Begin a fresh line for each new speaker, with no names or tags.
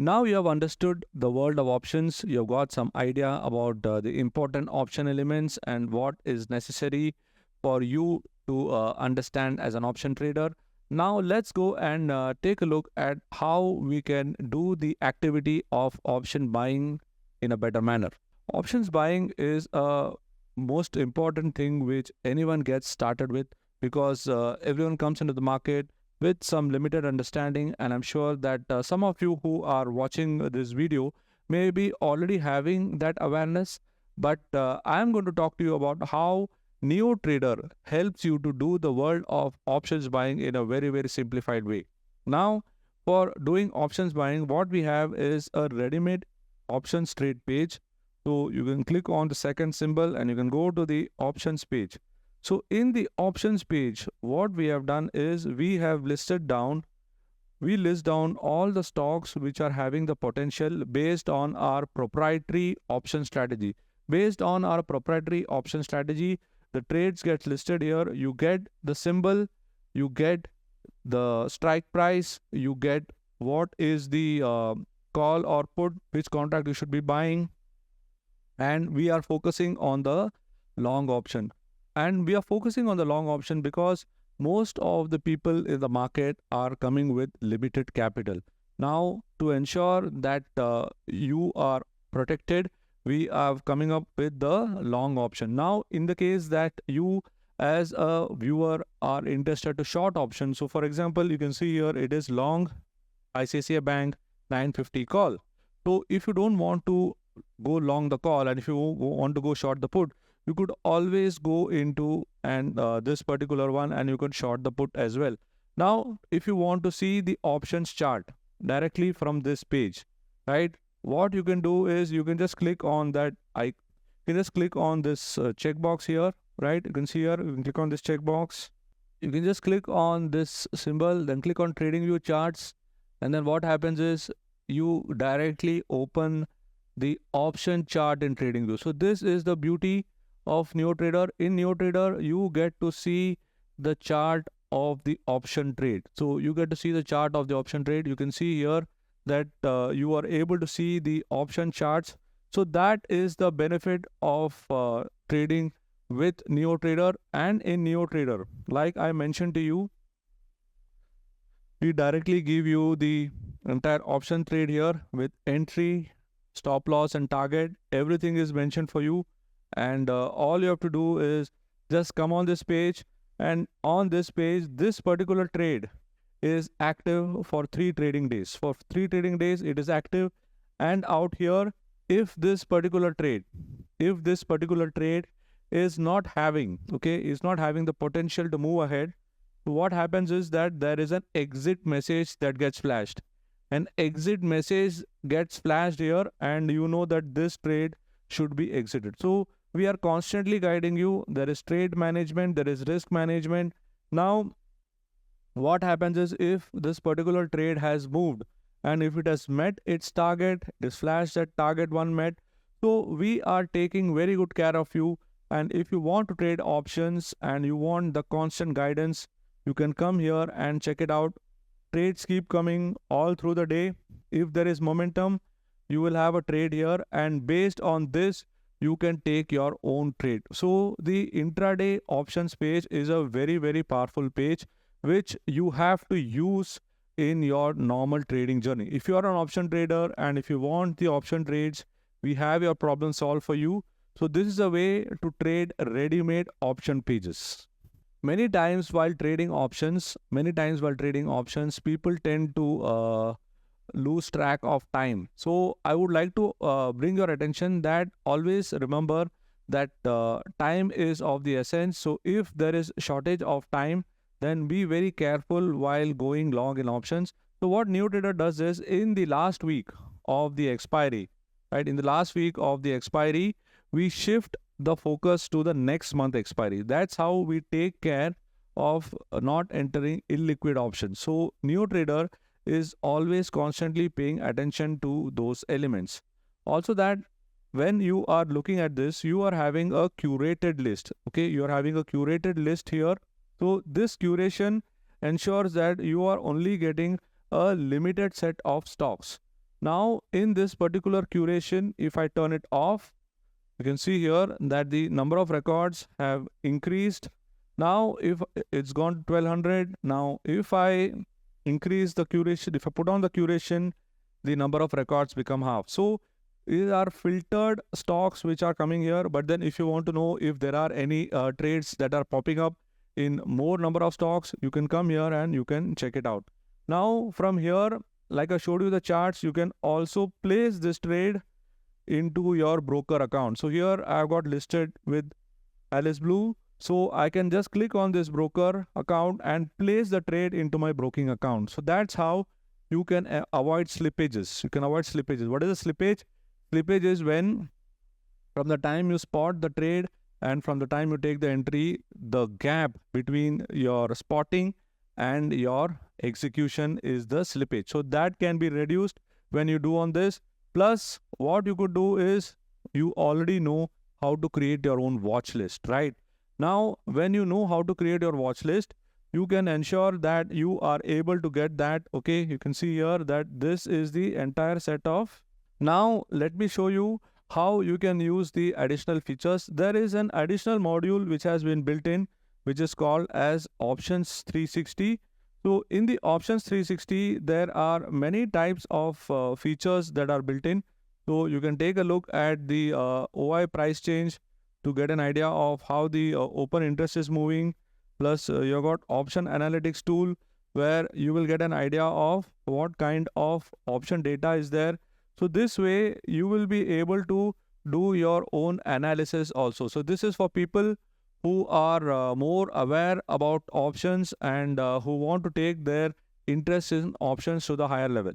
Now you have understood the world of options. You've got some idea about the important option elements and what is necessary for you to understand as an option trader. Now let's go and take a look at how we can do the activity of option buying in a better manner. Options buying is a most important thing which anyone gets started with, because everyone comes into the market with some limited understanding, and I'm sure that some of you who are watching this video may be already having that awareness. But I am going to talk to you about how NeoTrader helps you to do the world of options buying in a very, very simplified way. Now, for doing options buying, what we have is a ready-made options trade page. So you can click on the second symbol and you can go to the options page. So in the options page, what we have done is we list down all the stocks which are having the potential based on our proprietary option strategy. Based on our proprietary option strategy, the trades get listed here. You get the symbol, you get the strike price, you get what is the call or put, which contract you should be buying, and we are focusing on the long option. And we are focusing on the long option because most of the people in the market are coming with limited capital. Now, to ensure that you are protected, we are coming up with the long option. Now, in the case that you as a viewer are interested to short option, so for example, you can see here it is long ICICI Bank 950 call. So if you don't want to go long the call and if you want to go short the put, you could always go into and this particular one, and you could short the put as well. Now if you want to see the options chart directly from this page, right, what you can do is you can just click on that. You can just click on this checkbox here, right? You can see here, you can click on this checkbox. You can just click on this symbol, then click on trading view charts, and then what happens is you directly open the option chart in TradingView. So this is the beauty of NeoTrader. In NeoTrader, you get to see the chart of the option trade. So you get to see the chart of the option trade. You can see here that you are able to see the option charts. So that is the benefit of trading with NeoTrader. And in NeoTrader, like I mentioned to you, we directly give you the entire option trade here with entry, stop loss and target. Everything is mentioned for you, and all you have to do is just come on this page, and on this page this particular trade is active for 3 trading days. For 3 trading days it is active. And out here, if this particular trade is not having the potential to move ahead, what happens is that there is an exit message that gets flashed. An exit message gets flashed here, and you know that this trade should be exited. So we are constantly guiding you. There is trade management, there is risk management. Now what happens is, if this particular trade has moved and if it has met its target, it is flashed that target one met. So we are taking very good care of you. And if you want to trade options and you want the constant guidance, you can come here and check it out. Trades keep coming all through the day. If there is momentum, you will have a trade here, and based on this you can take your own trade. So the intraday options page is a very, very powerful page which you have to use in your normal trading journey. If you are an option trader and if you want the option trades, we have your problem solved for you. So this is a way to trade ready-made option pages. Many times while trading options, people tend to lose track of time. So I would like to bring your attention that always remember that time is of the essence. So if there is shortage of time, then be very careful while going long in options. So what NeoTrader does is, in the last week of the expiry, right, in the last week of the expiry, we shift the focus to the next month expiry. That's how we take care of not entering illiquid options. So NeoTrader is always constantly paying attention to those elements. Also, that when you are looking at this, you are having a curated list. Okay, you are having a curated list here. So this curation ensures that you are only getting a limited set of stocks. Now in this particular curation, if I turn it off, you can see here that the number of records have increased. Now if it's gone to 1200, now if I increase the curation, if I put on the curation, the number of records become half. So these are filtered stocks which are coming here. But then if you want to know if there are any trades that are popping up in more number of stocks, you can come here and you can check it out. Now from here, like I showed you the charts, you can also place this trade into your broker account. So here I've got listed with Alice Blue. So I can just click on this broker account and place the trade into my broking account. So that's how you can avoid slippages. You can avoid slippages. What is a slippage? Slippage is when from the time you spot the trade and from the time you take the entry, the gap between your spotting and your execution is the slippage. So that can be reduced when you do on this. Plus, what you could do is you already know how to create your own watch list, right? Now, when you know how to create your watch list, you can ensure that you are able to get that. Okay, you can see here that this is the entire set of. Now, let me show you how you can use the additional features. There is an additional module which has been built in, which is called as Options 360. So in the Options 360, there are many types of features that are built in. So you can take a look at the OI price change to get an idea of how the open interest is moving. Plus you got option analytics tool where you will get an idea of what kind of option data is there. So this way you will be able to do your own analysis also. So this is for people who are more aware about options and who want to take their interest in options to the higher level.